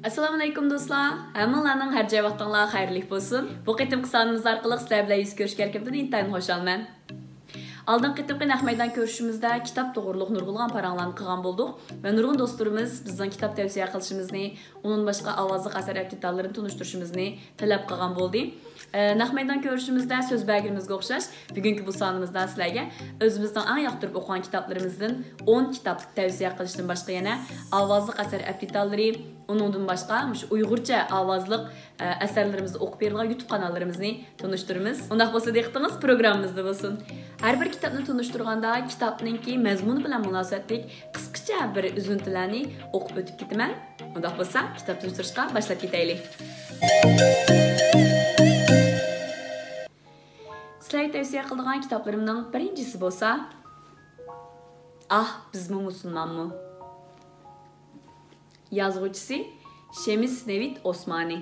Assalamu alaykum do'stlar. Hammalarning har joy vaqtinglar xayrli bo'lsin. Bu qitimqi sonimiz orqali sizlar bilan yuz ko'rishga erkimdan intayin xo'shalman. Oldin qitimqi naq maydon ko'rishimizda kitob to'g'riliq nurg'ulg'an paranglarni qilgan bo'ldik va nurg'un do'stlarimiz bizning kitob tavsiya qilishimizni, uning boshqa ovozli asar abtitallarini tunishtirishimizni talab qilgan bo'ldi. Naq maydon ko'rishimizda so'z belgimizga o'xshash bugungi bu sonimizda sizlarga o'zimizdan eng yoqtirib o'qigan kitoblarimizdan 10 kitob tavsiya qilishdan boshqa yana ovozli asar abtitallari, uningdan boshqa shu Uyg'urcha ovozli asarlarimizni o'qib berilgan YouTube kanallarimizni tunishtiramiz. Undaq bo'lsa diqqatingiz programmamizda bo'lsin. Har bir kitobni tunishtirganda kitobningki mazmuni bilan munosabatlik qisqacha bir uzuntilarni o'qib o'tib ketaman. Undaq bo'lsa kitob tunishtirishga boshlab ketaylik. Sizlarga tavsiya qiladigan kitoblarimning birinchisi bo'lsa bizmi musulmonmi? Yazg'uvchisi Şemis Nevit Osmani.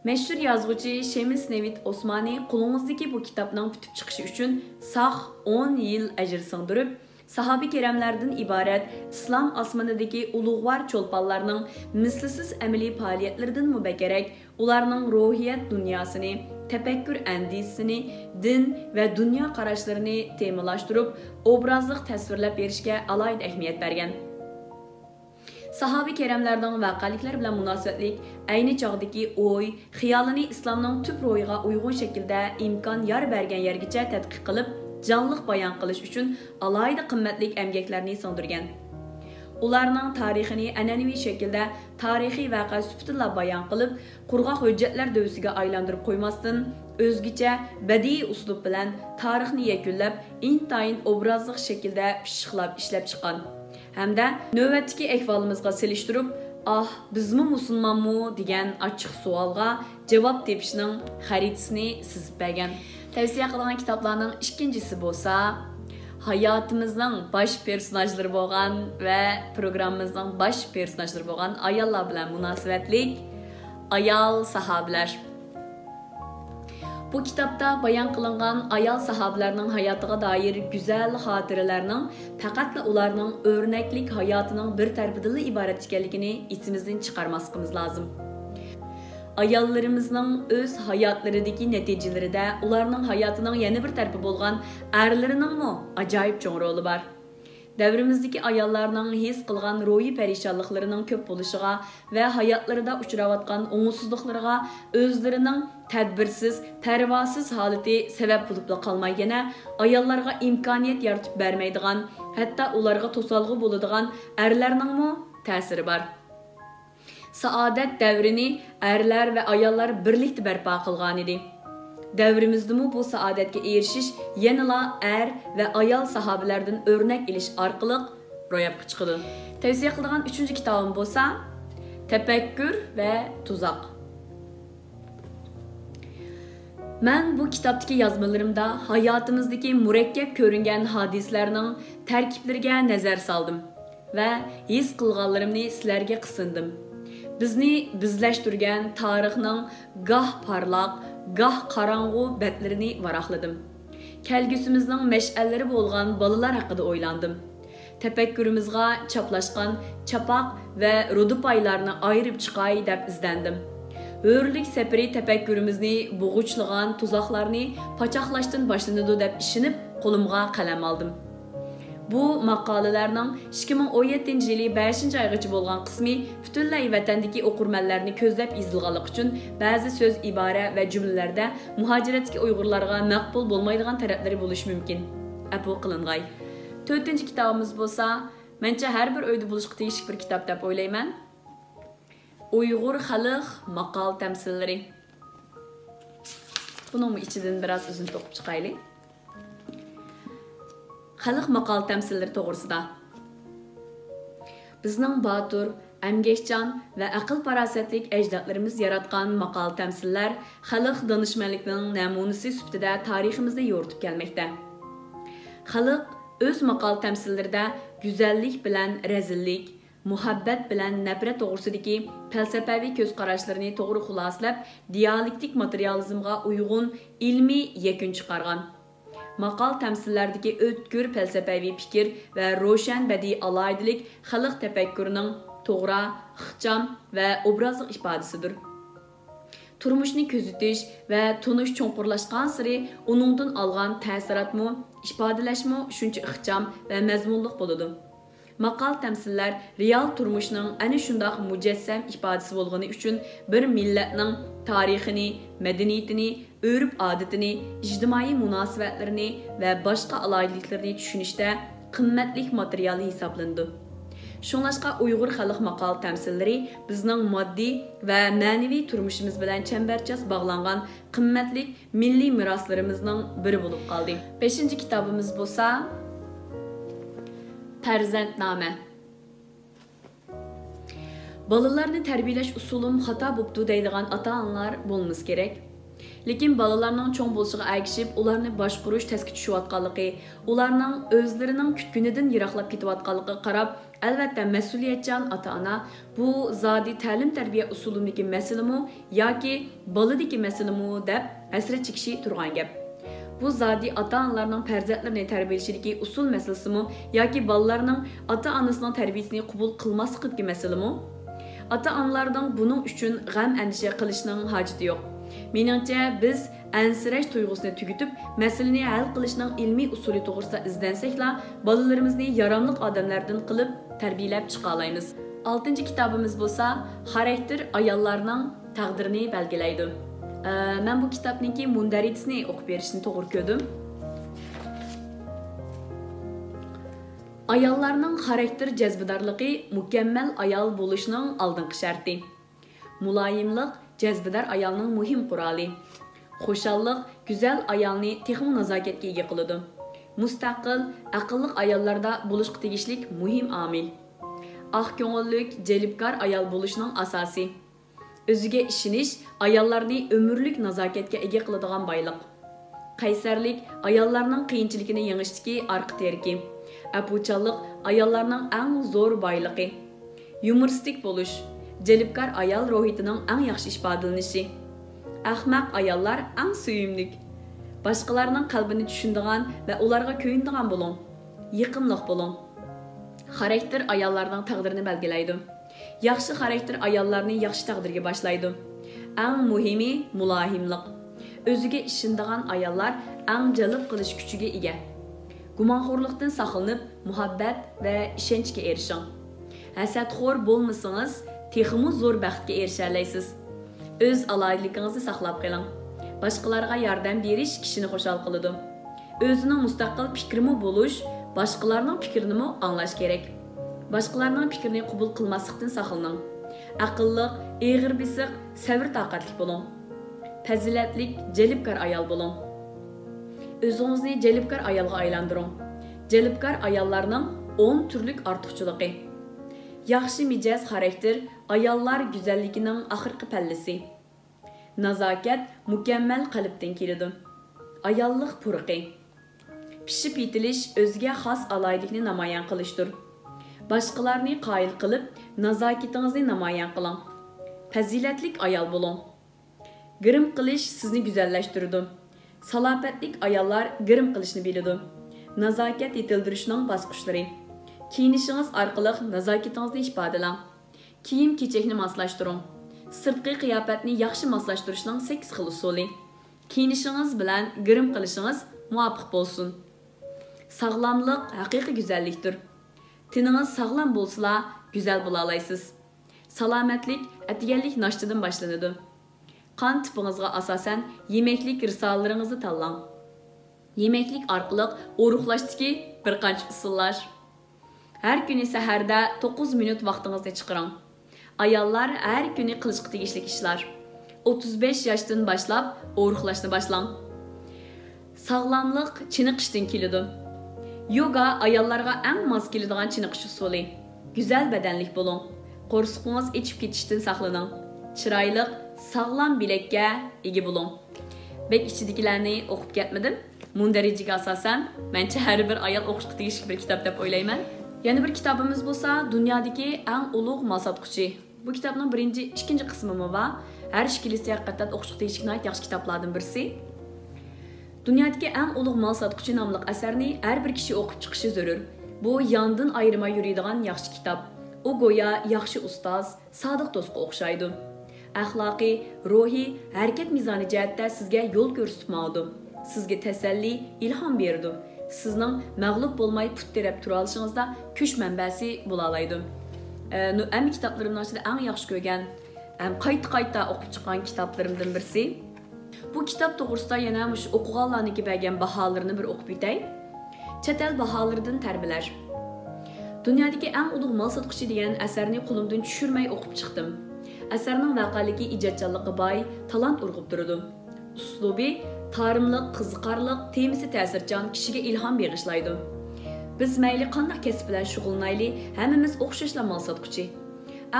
Meşhur yazg'uvchi Şemis Nevit Osmani qo'lingizdagi bu kitobning bitib chiqishi uchun sog' 10 yil ajr singdirib, sahobi kiramlardan iborat islom osmonidagi ulug'vor cho'lponlarning mislsiz amaliy faoliyatlaridan mubakkarak ularning ruhiyat dunyosini, tafakkur andisini, din va dunyo qarashlarini temalashtirib, obrazliq tasvirlab berishga alohida ahamiyat bergan. Sahabi keremlerden vakalikler bilen münasebetlik aynı çağdaki oy, xiyalini İslam'ın tüp royuna uygun şekilde imkan yar bergen yergiçe tədqiq qılıp, canlıq bayan qilish üçün alayda qimmatlik əmgəklərini sındırgan. Ularning tarixini an'anaviy şekilde tarixiy vaqa sübtilla bayan qılıp, qurgaq hüccətlər dövsüge aylandırıp qoymasdan, özgüçe bədii uslub bilen tarixini yakunlab, intayin obrazlıq şekilde pişiqlab işlep çıqqan. Hamda növbətdəki əhvalımızga seliştirib, bizmi musulmonmi degan ochiq savolga javob tepishning xaritasini sizib bergan. Tavsiya qilgan kitoblarning ikkinchisi bo'lsa, hayotimizning bosh personajlari bo'lgan va programmamizning bosh personajlari bo'lgan ayollar bilan munosabatlik ayol sahobalar. Bu kitapta bayan kılıngan ayal sahabelerinin hayatıga dair güzel hatırlarının faqatla ularning örneklik hayatının bir tarafıdırlı ibaret ekanligini içimizden çıkarmasımız lazım. Ayallarımızın öz hayatlarındaki neticeleri de ularning hayatının yeni bir tarafı bolgan erlerinin mu acayip çoğun rolu var. Devrimizdeki ayallarının his qılgan ruhi perişanlıklarının köp buluşuğa ve hayatlarında uçuravatkan oğusuzluklarına özlerinin tədbirsiz, tərvasız haleti sebep bulup da kalmaygana ayallarga imkaniyet yaratıp vermeydiğen, hatta ularga tosalgı buluduğun erlerinin mu təsiri var. Saadet devrini erler ve ayallar birlikte berpa qılgan idi. Devrimizde bu saadetke erişiş yanıla er ve ayal sahabelerden örnek iliş arqılıq ro'yobga chiqdi. Tavsiya qilgan 3-cü kitabım bo'lsa Tefekkür ve Tuzak. Men bu kitapdaki yazmalarımda hayatımızdaki murakkab ko'ringan hadislerinin terkipleriga nazar saldım ve his qilganlarimni sizlarga qisindim. Bizni bizlashtirgan tarixning goh parlaq, goh qarang'u betlerini varaqladım. Kelgüsümüzün meş'alleri bolgan balalar haqida o'ylandim. Tefekkürümüzga çaplaşkan çapak ve rudup aylarını ayırıp çıqay deb izlendim. Hörlük sepiri tefekkürümüzni boğuçlagan tuzaklarını paçaqlaştın başlanıdı deb işinip qo'limga qalam aldım. Bu maqolalarning 2017 yılı 5 aygacha bo'lgan qismi butunlay vatandagi o'qirmanlarni ko'zlab yozilganlik uchun ba'zi so'z, ibora va jumlalarda muhojiratdagi Uyg'urlarga maqbul bo'lmaydigan taraflari bo'lishi mumkin. Afu qilingay. 4-cü kitabımız bo'lsa, mencha har bir uyda bo'lishga tegishli bir kitob deb o'ylayman. Uyg'ur xalq maqol tamsillari. Buning ichidan biroz uzun o'qib chiqaylik. Xalq maqol tamsilleri to'g'risida. Bizning batur, emgeşcan ve aql parasatlik ecdatlarımız yaratgan maqol tamsiller xalq danışmanlikning namunasi sifatida tariximizda yo'ritib kelmoqda. Xalq öz maqol tamsillerida güzellik bilan rezillik, muhabbat bilan nafrat to'g'risidagi falsafaviy ko'z qarashlarini to'g'ri xulosalab, dialektik materializmga uyg'un ilmiy yakun chiqargan. Maqal təmsillərdəki ötkür fəlsəfəvi fikir və roşan bədii alaydilik xalq təfəkkürünün to'g'ri, ixcham va obrazlik ifodasidir. Turmushni kuzatish va tunish cho'nqurlashgan sari uningdan olgan ta'sirotmi, ifodalashmi shuncha ixcham va mazmunli bo'ladi. Maqal tamsillar real turmushning ana shundoq mujassam ifodasi bo'lgani uchun bir millatning tarixini, madaniyatini, urf-odatini, ijtimoiy munosabatlarini va boshqa aloyidliklarni tushunishda qimmatli material hisoblanadi. Shunlashqa Uyg'ur xalq maqal tamsillari bizning moddiy va ma'naviy turmushimiz bilan chambarchas bog'langan qimmatli milliy meroslarimizning biri bo'lib qoldi. 5-kitobimiz bo'lsa Farzandnoma. Balalarni tarbiyalash usulim xato bo'pti deydigan ota-onalar bo'lmasa kerak. Lekin balalarning cho'ng bo'lishiga ergishib, ularni boshqarish tasga tushayotganligi, ularning o'zlarining kutgunidan yiroqlab ketayotganligiga qarab, albatta mas'uliyatchan ota-ona bu zodi ta'lim-tarbiya usulidagi masalami yoki baladagi masalami deb hasrat chekishi turgan gap. Bu zodi ota-onalarning farzandlarini tarbiyalashidagi usul masalasimi yoki balalarning ota-onasining tarbiyasini qabul qilmasligidagi masalami? Ota-onalarning buning uchun g'am andisha qilishning hojati yo'q. Meningcha biz ansirash tuyg'usini tugitib, masalani hal qilishning ilmiy usuli to'g'risida izlansakla, bolalarimizni yaramli odamlardan qilib tarbiyalab chiqa olamiz. 6-kitobimiz bo'lsa, xarakter ayollarning taqdirini belgilaydi. Men bu kitobniki mundarisini o'qib berishni to'g'ri ko'rdim. Ayollarning xarakter jazbidorligi mukammal ayol bo'lishning oldingi sharti. Muloyimlik jazbidor ayolning muhim quroli. Xo'shallik go'zal ayolni texnik nazokatga ega qiladi. Mustaqil, aqlli ayollarda bo'lishga tegishlik muhim omil. Aq ko'ngillik, jalbkor ayol bo'lishning asosi. O'ziga ishonish ayollarni umrlik nazokatga ega qiladigan boylik. Qaysarlik ayollarning qiyinchiligini yengishdagi orqa terki. Apuchallik ayollarning eng zo'r boyligi. Yumoristik bo'lish jalbkor ayol ruhiyatining eng yaxshi ifodalanishi. Ahmaq ayollar eng suyimlik. Boshqalarning qalbini tushunadigan va ularga ko'yinadigan bo'ling. Yiqimliq bo'ling. Xarakter ayollarning taqdirini belgilaydi. Yaxshi xarakter ayollarni yaxshi taqdirga boshlaydi. Eng muhimi mulohimlik. O'ziga ishonadigan ayollar eng jalb qilish kuchiga ega. Gumonxo'rlikdan saqlanib, muhabbat va ishonchga erishing. Hasadxo'r bo'lmasangiz, texmi zo'r baxtga erisha olasiz. O'z aloyidligingizni saqlab qoling. Boshqalarga yordam berish kishini xushal qiladi. O'zining mustaqil fikrimi bo'lish, boshqalarning fikrini anglash kerak. Boshqalarning fikrini qabul qilmaslikdan saqlaning. Aqlli, eg'ir bisiq, sabr toqatli bo'ling. Fazilatlik, jalbkor ayol bo'ling. O'zingizni jalbkor ayolga aylantiring. Jalbkor ayollarning 10 turlik ortiqchiligi. Yaxshi mijoz xarakter ayollar go'zalligining oxirgi pallasi. Nazokat mukammal qalbdan keladi. Ayollik purqi. Pishib yetilish o'ziga xos aloyidlikni namoyon qilishdir. Boshqalarni qoyil qilib, nazokatingizni namoyon qiling. Fazilatlik ayol bo'ling. Girim qilish sizni go'zallashtiradi. Salobatlik ayollar girim qilishni biladi. Nazokat yetildirishning bosqichlari. Kiyinishingiz orqali nazokatingizni ifodalang. Kiyim-kechakni moslashtiring. Sirtqi qiyofatni yaxshi moslashtirishning 8 xil usuli. Kiyinishingiz bilan girim qilishingiz muvofiq bo'lsin. Sog'lomlik haqiqiy go'zallikdir. Tiningiz sog'lom bo'lsa, go'zal bo'la olasiz. Salomatlik atganlik noshtadan boshlanadi. Qon tipingizga asosan yemeklik risolalaringizni tanlang. Yemeklik orqali o'ruqlashdagi bir qancha usullar. Her kuni saharda 9 minut vaqtingizni chiqiring. Ayollar her kuni qilishga tegishli ishlar. 35 yoshdan boshlab o'ruqlashni boshlang. Sog'lomlik chiniqishdan keladi. Yoga ayollarga eng mos keladigan chiniqish usuli. Go'zal badanlik bo'ling. Qo'rsiqingiz ichib ketishdan saqlaning. Chiroyli, sog'lom bilakka ega bo'ling. Bek ichidagilarni o'qib ketmadim. Mundarijiga asosan, mencha har bir ayol o'qishga tegishli bir kitob deb o'ylayman. Yana bir kitobimiz bo'lsa, dunyodagi eng ulug' mal sotquchi. Bu kitobning birinchi, ikkinchi qismi bor. Har ikkilisi haqiqatan o'qishga tegishli yaxshi kitoblardan birisi. Dunyodagi eng ulug' mal sotquchi nomli asarni har bir kishi o'qib chiqishi zarur. Bu yondan ayirmay yuradigan yaxshi kitob. u go'yo yaxshi ustoz, sodiq do'stga o'xshaydi. Axloqiy, ruhiy, harakat mizoni jihatda sizga yo'l ko'rsatib ma'lum. Sizga tasalli, ilhom berdi. Sizning mag'lub bo'lmay put terib tura olishingizda kuch manbasi bo'la oladi. Am kitoblarimning ichida eng yaxshi ko'rgan, qayta o'qib chiqqan kitoblarimdan birisi. Bu kitob to'g'risida yana shu o'qiganlarniki bergan baholarini bir o'qib o'tay. Chet el baholaridan tarbiyalar. Dunyodagi eng ulug' mol sotqichi degan asarni qo'limdan tushirmay o'qib chiqdim. Asarning vaqaligi ijodchanligi boy, talant urg'ib turadi. Uslubi tarimliq, qiziqarliq, temasi ta'sirchan, kishiga ilhom bag'ishlaydi. Biz mayli qanday kasb bilan shug'ullanayli, hammamiz o'xshashla mol sotqichi.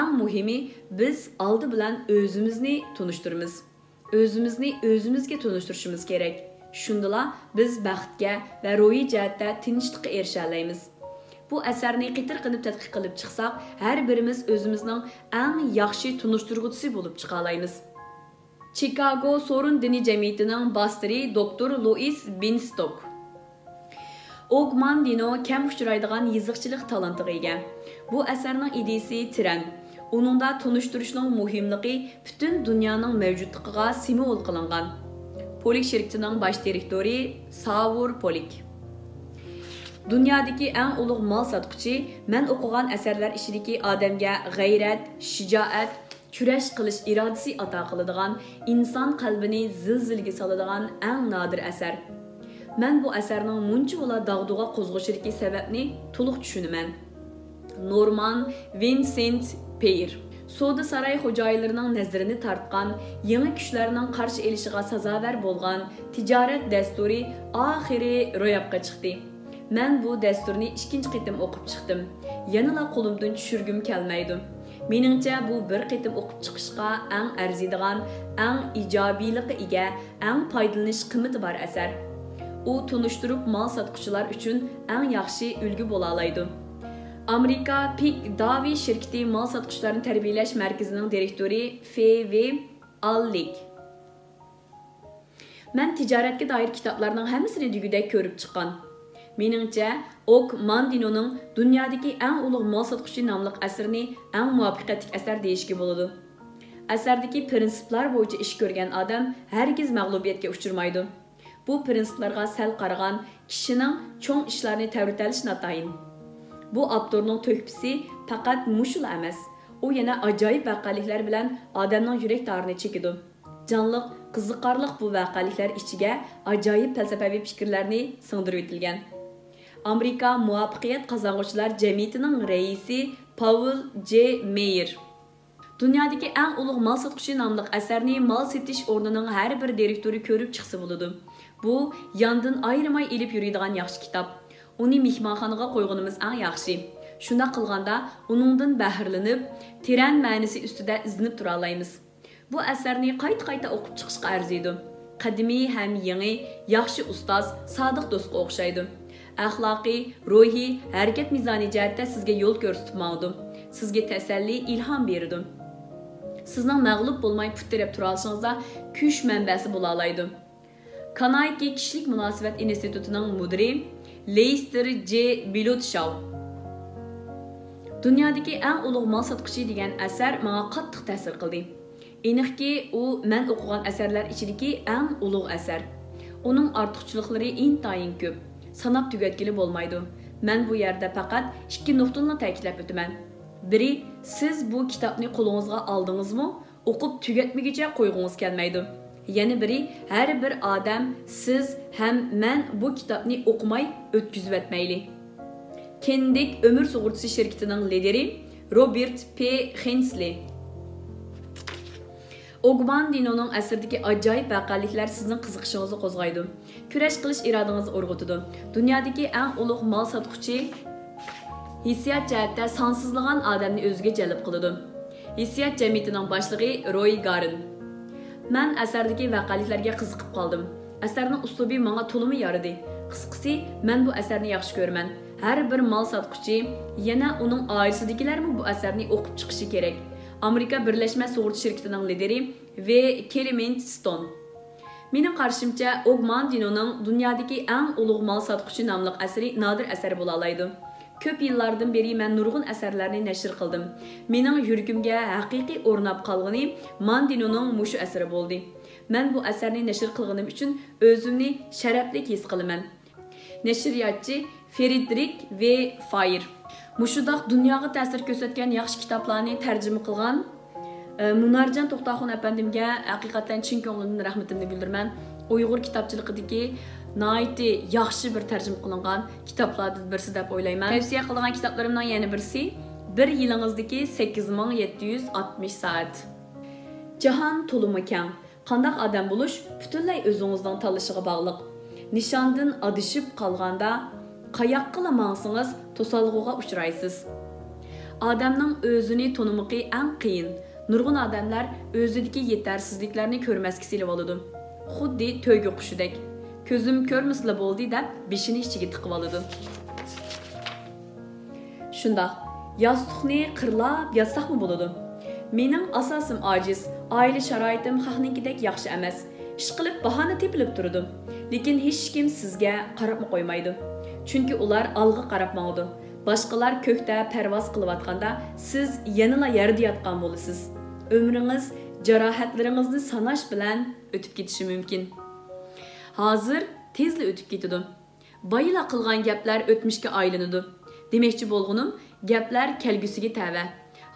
Eng muhimi biz oldi bilan o'zimizni tunishtiramiz. O'zimizni o'zimizga tunishtirishimiz kerak. Shundala biz baxtga va ruhiy jihatda tinchlikka erisha olamiz. Bu asarni qitir qilib tadqiq qilib chiqsak, har birimiz o'zimizning eng yaxshi tunishtiruvchisi bo'lib chiqa olamiz. Chicago Sorun diniy jamiyatining bostiri doktor Louis Binstock. Ogmandino kam uchraydigan yiziqchilik talantiga ega. Bu asarning ideyasi tiran. Uningda tunishtirishning muhimligi butun dunyoning mavjudligiga simvol qilingan. Polik shirkatining bosh direktori Savur Polik. Dunyodagi eng ulug' mol sotqichi men o'qigan asarlar ichidagi odamga g'ayrat, shijoat, kurash qilish irodasi ato qiladigan, inson qalbini zilzilaga soladigan eng nodir asar. Men bu asarning muncha bo'la dag'duga qo'zg'ashidagi sababni to'liq tushunaman. Norman Vincent Peale Soda saray xo'jaylarining nazarini tortgan, yangi kuchlarning qarshi elishiga sazovar bo'lgan tijorat dasturi oxiri ro'yobga chiqdi. Men bu dasturni ikkinchi qitim o'qib chiqdim. Yanala qo'limdan tushirgim kelmaydi. Meningcha bu bir qitim o'qib chiqishga eng arziydigan, eng ijobiylikka ega, eng foydalanish qiymati bor asar. U tunishtirib mol sotqichilar uchun eng yaxshi ulgu bo'la oladi. Amerika Pick Davi shirkati mol sotqichilarni tarbiyalash markazining direktori F.V. Allik. Men tijoratga doir kitoblarning hammasini degudek ko'rib chiqqan. Meningcha, Ogmandinoning dunyodagi eng ulug' mol sotqichi nomli asarini eng muvaffaqiyatli asar deyishga bo'ladi. Asardagi prinsiplar bo'yicha ish ko'rgan odam hargiz mag'lubiyatga uchirmaydi. Bu prinsiplarga sal qaragan kishining cho'ng ishlarni tavritalish natayin. Bu avtorning to'kpisi faqat mushul emas. U yana ajoyib vaqaliklar bilan odamning yurak tarini chekidi. Canliq, qiziqarliq bu vaqaliklar ichiga ajoyib falsafaviy fikrlarni singdirib etilgan. Amerika muvaffaqiyat qozonuvchilar jamiyatining raisi Paul J. Meyer dunyodagi eng ulug' mol sotqichi nomli asarni mol setish o'rnining har bir direktori ko'rib chiqsa bo'ladi. Bu yondan ayrimay elib yuradigan yaxshi kitob. Uni mehmonxonaga qo'yganimiz eng yaxshi. Shunda qilganda uningdan bahrlanib, teran ma'nosi ustida izinib tura olamiz. Bu asarni qayta o'qib chiqishga arziydi. Qadimiy ham yangi, yaxshi ustoz, sodiq do'stga o'xshaydi. Axloqiy, ruhiy, harakat mizoni jihatda sizga yo'l ko'rsatib ma'lum. Sizga tasalli, ilhom berdi. Sizning mag'lub bo'lmay put terib tura olishingizda kuch manbasi bo'la oladi. Kanayki kishilik munosabat institutining mudiri Lester J. Bilotshaw. Dunyodagi eng ulug' mol sotqichi degan asar menga qattiq ta'sir qildi. Aniqki, u men o'qigan asarlar ichidagi eng ulug' asar. Uning ortiqchiliklari intayin ko'p. Sanab tugatgili bo'lmaydi. Men bu yerda faqat ikki nuqtani ta'kidlab o'taman. Biri, siz bu kitobni qo'lingizga oldingizmi, o'qib tugatmaguncha qo'ygingiz kelmaydi. Yana biri, har bir odam siz ham men bu kitobni o'qimay o'tkazib o'tmayli. Kendik umr sug'urtasi shirkatining lideri Robert P. Hensley. Ogmandinoning asardagi ajoyib vaqaliklar sizning qiziqishingizni qo'zg'aydi. Kurash qilish irodangizni urg'utadi. Dunyodagi eng ulug' mol sotqichi hissiyot jihatda sonsizlagan odamni o'ziga jalb qiladi. Hissiyot jamiyatining boshlig'i Roy Garin. Men asardagi vaqaliklarga qiziqib qoldim. Asarning uslubi menga to'limi yaradi. Qisqasi, men bu asarni yaxshi ko'raman. Har bir mol sotqichi, yana uning oilasidagilarmi bu asarni o'qib chiqishi kerak. Amerika Birlashma Sug'urta shirkatining lideri V. Clement Stone. Mening qarashimcha, Ogmandinoning dunyodagi eng ulug' mol sotqichi nomli asari nodir asar bo'la oladi. Ko'p yillardan beri men nurg'un asarlarni nashr qildim. Mening yuragimga haqiqiy o'rnab qolgani Mandinoning mushu asari bo'ldi. Men bu asarni nashr qilganim uchun o'zimni sharafli his qilaman. Nashriyatchi Friedrich V. Fayr mushudaq dunyoga ta'sir ko'rsatgan yaxshi kitoblarni tarjima qilgan Munarjon To'xtaxon apandimga haqiqatan chin ko'nglimdan rahmatimni bildiraman. Uyg'ur kitobchiligidagi naiti yaxshi bir tarjima qilingan kitoblardan birisi deb o'ylayman. Tavsiya qilgan kitoblarimning yana birisi bir yilingizdagi 8760 soat. Jahon to'limi keng. Qandaq odam bo'lish butunlay o'zingizning tanlashiga bog'liq. Nishondan adishib qolganda qayoqqa mangsangiz to'salg'uga uchraysiz. Odamning o'zini tanimoqi eng qiyin. Nurg'un odamlar o'zidagi yetarsizliklarni ko'rmasga silib oladi. Xuddi to'yga qushidek. Ko'zim ko'rmasla bo'ldi deb beshini ichiga tiqib oladi. Shundoq, yostiqni qirlab yotsaqmi bo'ladi. Mening asosim ojiz, oila sharoitim xalqnikidek yaxshi emas. Ish qilib bahona tepilib turdim. Lekin hech kim sizga qarab qo'ymaydi. Chunki ular olg'a qarab mangdi. Boshqalar ko'kda parvoz qilayotganda siz yanala yerda yotgan bo'lasiz. Ömrünüz jarohatlaringizni sanash bilan o'tib ketishi mumkin. Hozir tezli o'tib ketadi. Bayla qilgan gaplar o'tmishga aylanadi. Demoqchi bo'lganim, gaplar kelgusiga tava.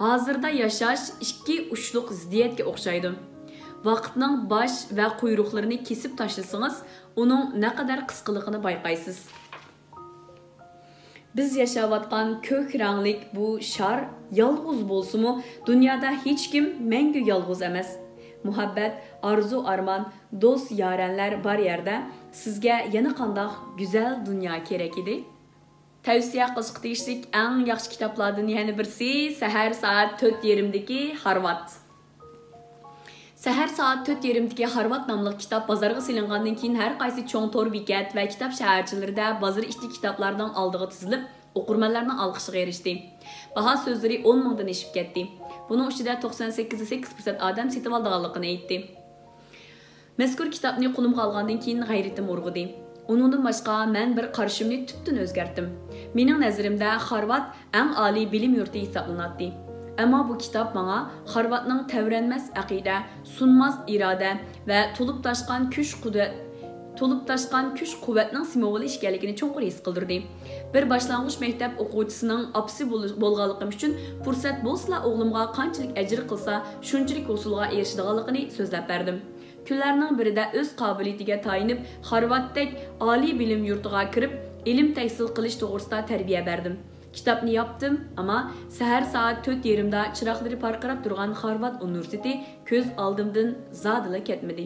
Hozirda yashash ikki uchluq ziddiyatga o'xshaydi. Vaqtning bosh va quyruqlarini kesib tashlasangiz, uning naqadar qisqaligini bayqaysiz. Biz yaşayotgan ko'k ranglik bu shar yolg'iz bo'lsa-mu, dunyoda hech kim mangu yolg'iz emas. Muhabbat, arzu, arman, do'st, yaranlar bor yerda sizga yana qandoq go'zal dunyo kerak edi? Tavsiya qilishga tegishli eng yaxshi kitoblardan yana birisi Sahar soat 4:20dagi Harvard. Sahar soat 4:20dagi Harvard nomli kitob bozorga silingandan keyin har qaysi cho'ng tor bekat va kitob shaharchilarida bozor ichki kitoblardan oldiga tizilib, o'qirmanlarning olqishiga erishdi. Baho so'zlari 10 mingdan oshib ketdi. Buning ichida 98.8% odam setib olganligini aytdi. Mazkur kitobni qo'limga olgandan keyin g'ayratim urg'idi. Uningdan boshqa men bir qarashimni tubdan o'zgartdim. Mening nazarimda Harvard eng oliy bilim yurti hisoblanadi. Ammo bu kitob menga Harvardning tavranmas aqida, sunmas iroda va to'lib toshgan kuch-quvvatning simvoli ekanligini cho'nqur his qildirdi. Bir boshlang'ich maktab o'quvchisining opsi bo'lganligim uchun fursat bo'lsa o'g'limga qanchalik ajr qilsa, shunchalik usulga erishadiganligini so'zlab berdim. Kunlarning birida o'z qobiliyatiga tayinib, Harvarddek oliy bilim yurtiga kirib, ilm tahsil qilish to'g'risida tarbiya berdim. Kitobni yopdim, ammo sahar soat 4:20da chiroqlari parqirab turgan Harvard universiteti ko'z oldimdan zodila ketmadi.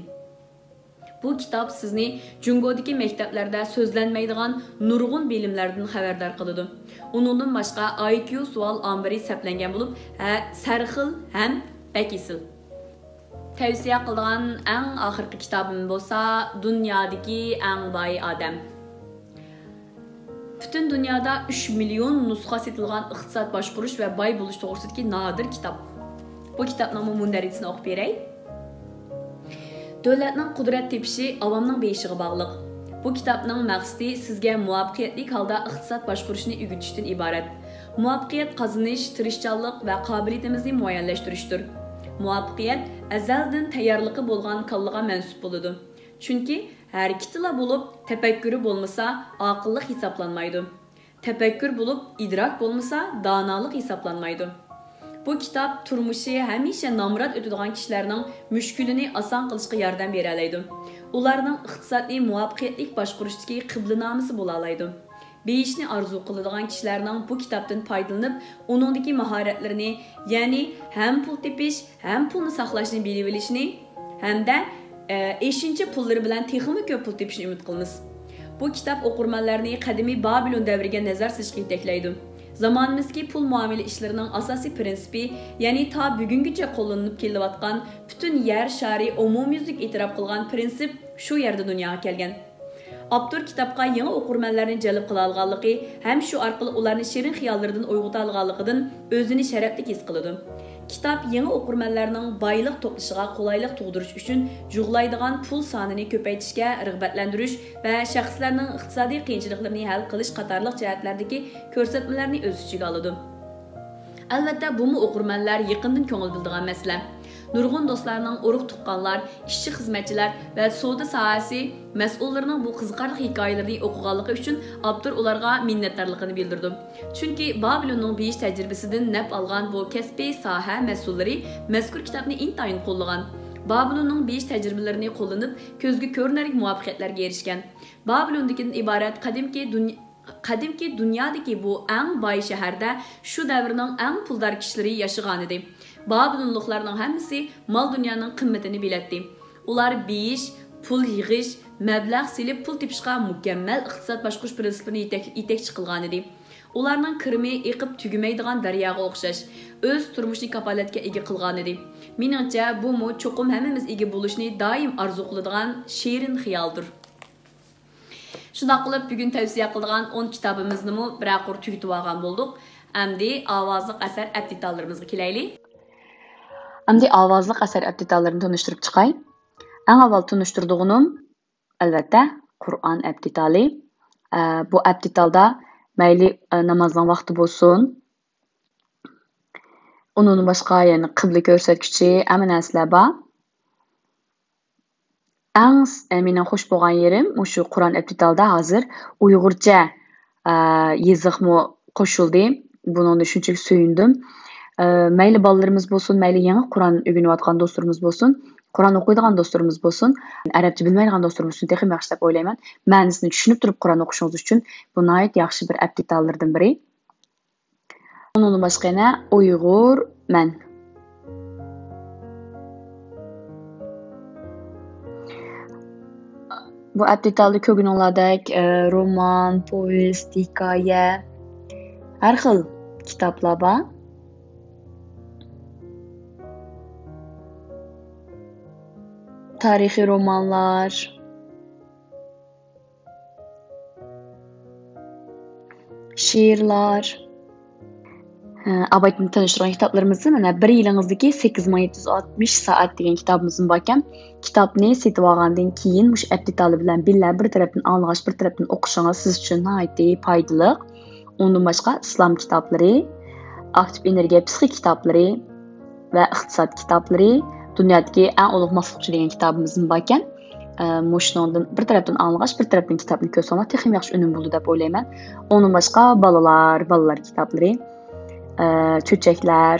Bu kitob sizni Jungodagi maktablarda so'zlanmaydigan nurg'un bilimlardan xabardor qiladi. Uningdan boshqa IQ savol ombiri saplangan bo'lib, sarxil ham bakisil. Tavsiya qilgan eng oxirgi kitobim bo'lsa, Dunyodagi eng boy odam. Bütün dünyada 3 milyon nusxa setilgan iqtisod boshqarish va boy bo'lish to'g'risidagi nadir kitob. Bu kitobning mundarisini o'qib beray. Davlatning qudrat tepishi avomning beshiga bog'liq. Bu kitobning maqsadi sizga muvaffaqiyatli holda iqtisod boshqarishni o'rgatishdan iborat. Muvaffaqiyat qozonish, tirishchanlik va qobiliyatimizni muayyanlashtirishdir. Muvaffaqiyat azaldan tayyorligi bo'lgan kallaga mansub bo'ladi. Chunki harakatila bo'lib, tafakkuri bo'lmasa, aqllik hisoblanmaydi. Tafakkur bo'lib, idrok bo'lmasa, donolik hisoblanmaydi. Bu kitob turmushi hamisha nomrod o'tadigan kishilarning mushkulini oson qilishga yordam bera oladi. Ularning iqtisodiy muvaffaqiyatli boshqarishdagi qiblanomasi bo'la oladi. Beyishni arzu qiladigan kishilarning bu kitobdan foydalanib, uningdagi mahoratlarini, ya'ni ham pul tepish, ham pulni saqlashni bilib olishni hamda eshinchi pullari bilan texmi ko'p pul tepishni umid qilamiz. Bu kitob o'qirmanlarni qadimiy Babilon davriga nazar solishga yetaklaydi. Zamonimizga pul muomala ishlarining asosiy prinsipi, ya'ni ta bugungacha qo'llanib kelayotgan butun yer shari umumyuzlik e'tirof qilgan prinsip shu yerda dunyoga kelgan. Abdur kitapqa yangi o'qirmanlarni jalb qila olganligi ham shu orqali ularni shirin xiyollardan uyg'ota olganligidan o'zini sharafli his qiladi. Kitap yangi o'qirmanlarning boylik to'plashiga qulaylik tug'dirish uchun jug'laydigan pul sonini ko'paytirishga rag'batlantirish va shaxslarning iqtisodiy qiyinchiliklarini hal qilish qatorliq jihatlardagi ko'rsatmalarni o'z ichiga oladi. Albatta, bu o'qirmanlar yaqindan ko'ngil bildigan masala. Nurg'un do'stlarning urug' tuqqanlar, ishchi xizmatchilar va savdo sohasi mas'ullarining bu qiziqarli hikoyalarini o'qiganligi uchun Abdur ularga minnatdorligini bildirdi. Chunki Babilonning beyish tajribasidan naf olgan bu kasbiy soha mas'ullari mazkur kitobni intayin qo'llagan. Babilonning beyish tajribalarini qo'llanib, ko'zga ko'rinarli muvaffaqiyatlarga erishgan. Babilondagidan iborat qadimki dunyodagi bu eng boy shaharda shu davrning eng puldor kishilari yashagan edi. Babilonliklarning hammasi mol dunyoning qimmatini bilatdi. Ular beyish, pul yig'ish, mablag' silib pul tepishga mukammal iqtisod boshqarish prinsiplarini yetakchi qilgan edi. Ularning kirimi eqib tugamaydigan daryoga o'xshash, o'z turmushini kapolatga ega qilgan edi. Meningcha, bu cho'qim hammamiz ega bo'lishni doim orzu qiladigan shirin xiyoldir. Shunday qilib, bugun tavsiya qiladigan 10 kitobimizni biraqur tugatib olgan bo'ldik. Endi ovozliq asar abditallarimizga kelaylik. Endi ovozliq asar abditallarini tanishtirib chiqay. Eng avval tanishtirdig'im albatta Qur'on abditali. Bu abditalda mayli namozning vaqti bo'lsin, undan boshqa yana qibla ko'rsatkichi hamma narsalar bor. Eng mening xush bo'lgan yerim o'sha Qur'on abditalda hozir Uyg'urcha yoziqmi qo'shildi. Buningda shunchalik suyundim. Mayli bolalarimiz bo'lsin, mayli yangi Qur'on o'rganayotgan do'stlarimiz bo'lsin, Qur'on o'qiydigan do'stlarimiz bo'lsin, arabcha bilmaydigan do'stlarimiz uchun texnik yaxshi deb o'ylayman. Ma'nosini tushunib turib Qur'on o'qishingiz uchun bu nihoyat yaxshi bir abditallardan biri. Undan boshqa yana Uyg'urman. Bu abditalda ko'rganinglardek roman, povest, hikoya, har xil kitoblar bor. Tarixiy romanlar, she'rlar. Abaytni tanishtirgan kitoblarimizni mana 1 yilingizdagi 8760 soat degan kitobimizni bor ekan. Kitobni setib olgandan keyin mush abditali bilan birga bir tarafdan anglash, bir tarafdan o'qishingiz siz uchun nihoyatda foydali. Undan boshqa islom kitoblari, aktiv energiya psixik kitoblari va iqtisod kitoblari, dunyodagi eng ulug' mas'ulchi degan kitobimiz bor ekan. Mushundan bir tarafdan anglash, bir tarafdan kitobni ko'rsangiz texnik yaxshi unum bo'ladi deb o'ylayman. Undan boshqa bolalar kitoblari, cho'chaklar,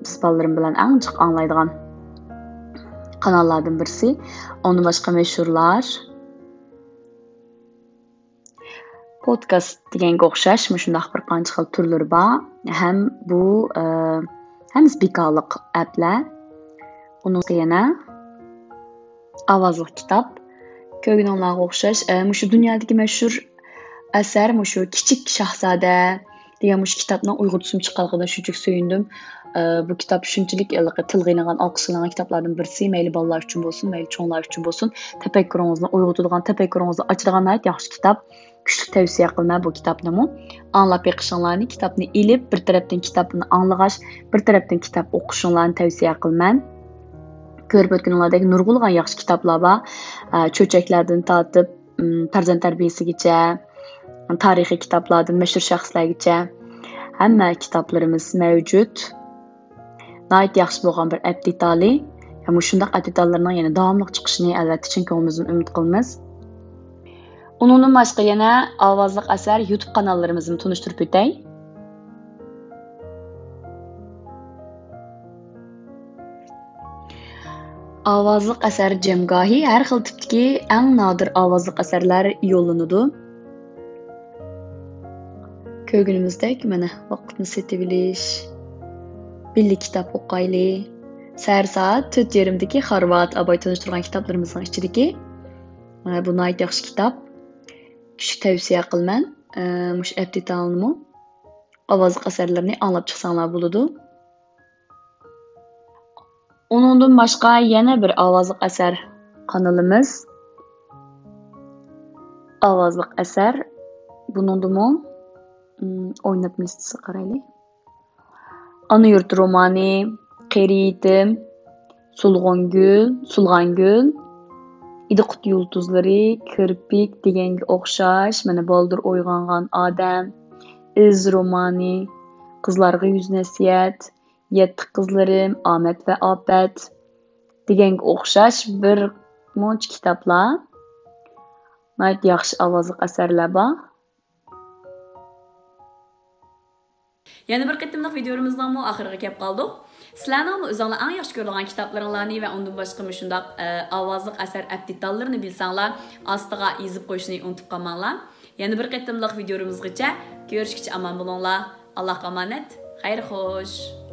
biz bolalarim bilan eng jiq anglaydigan kanallardan birisi. Undan boshqa mashhurlar, podcast deganga o'xshash shunday bir qancha xil turlari bor. Ham bu ham bekorliq applar. Undan yana ovozli kitob ko'rganlarga o'xshash shu dunyodagi mashhur asar shu Kichik shahzoda degan shu kitobning uyg'urchasiga chiqqanidan shunchalik suyundim. Bu kitob shunchalik tilga ilg'an, olqishlangan kitoblardan birisi. Mayli bolalar uchun bo'lsin, mayli cho'nglar uchun bo'lsin, tafakkuringizni uyg'otadigan, tafakkuringizni ochadigan yaxshi kitob. Kuchli tavsiya qilaman bu kitobni. Anglab yiqishinglarni, kitobni ilib, bir tarafdan kitobni anglash, bir tarafdan kitob o'qishinglarni tavsiya qilaman. Ko'rib o'tganinglardek nurg'ulg'an yaxshi kitoblar bor. Cho'chaklardan tortib, farzand tarbiyasigacha, tarixiy kitoblardan mashhur shaxslargacha hamma kitoblarimiz mavjud. Nihoyat yaxshi bo'lgan bir abditali. Ham shunday abditallarning yana davomli chiqishini albatta chin ko'nglimizdan umid qilamiz. Undan boshqa yana ovozli asar YouTube kanallarimizni tanishtirib o'tay. Ovozli asar jamgohi har xil tipdagi eng nodir ovozli asarlar yo'llanadi. Ko'rganimizdek mana vaqtni setib olish, birga kitob o'qaylik. Sar soat 4:30dagi Xorvat abay tanishtirgan kitoblarimizning ichidagi bu nihoyat yaxshi kitob. Kuchli tavsiya qilaman. Mush abditalni ovozli asarlarni anglab chiqsanglar bo'ladi. Undan boshqa yana bir ovozli asar kanalimiz Avazlıq əsər. Bunundumu oynatma listesi qaraylı. Ana yurt romanı, Qeri yetim, Sulğan gül, İdiqut yulduzları, Kirpik degenge oxşaş, mana baldır oyğanğan adam, İz romanı, Qızlarga yüz nəsiyyət, Yetti qızlarım, Ahmet və Afət degenge oxşaş bir munç kitaplar. Nəhayət yaxşı avazlıq əsərlər var. Yana bir qitimliq videomuzdan mu axırıga kelib qoldik. Sizlarning o'zingizlar eng yaxshi ko'rgan kitoblaringlarni va undan boshqa shunday ovozli asar abditlarini bilsanglar, ostiga yozib qo'yishni unutib qolmanglar. Yana bir qitimliq videomizgacha ko'rishguncha omon bo'linglar. Allohga omonat. Xayr xo'sh.